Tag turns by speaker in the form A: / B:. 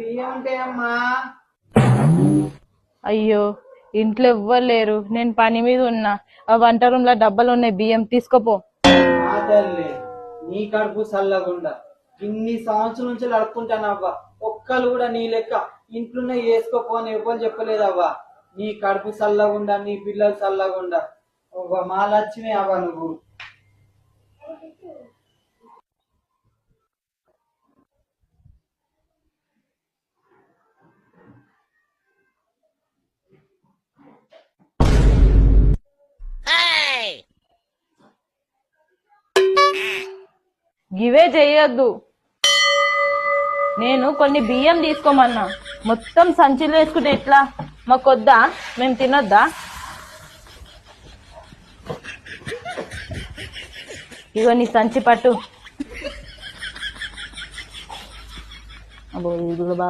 A: ఏముంటాయమ్మా?
B: అయ్యో, ఇంట్లో ఎవ్వరు లేరు, నేను పని మీద ఉన్నా. ఆ వంట రూమ్ లో డబ్బాలు ఉన్నాయి, బియ్యం తీసుకోపో.
A: ఆ తల్లి, నీ కడుపు చల్లగుండా ఇన్ని సంవత్సరం నుంచి నడుపుకుంటానవ్వా. ఒక్కరు కూడా నీ లెక్క ఇంట్లోనే వేసుకోపో అని ఎవ్వరు చెప్పలేదవ్వా. నీ కడుపు చల్లగుండా, నీ పిల్లలు చల్లగుండా. మా లక్ష్మి అవ్వ నువ్వు.
B: గివే చెయ్యొద్దు. నేను కొన్ని బియ్యం తీసుకోమన్నా, మొత్తం సంచిలో వేసుకుంటే ఎట్లా? మాకొద్దా? మేము తినొద్దా? ఇగో నీ సంచి పట్టు. అబ్బో, ఇది కూడా బాగా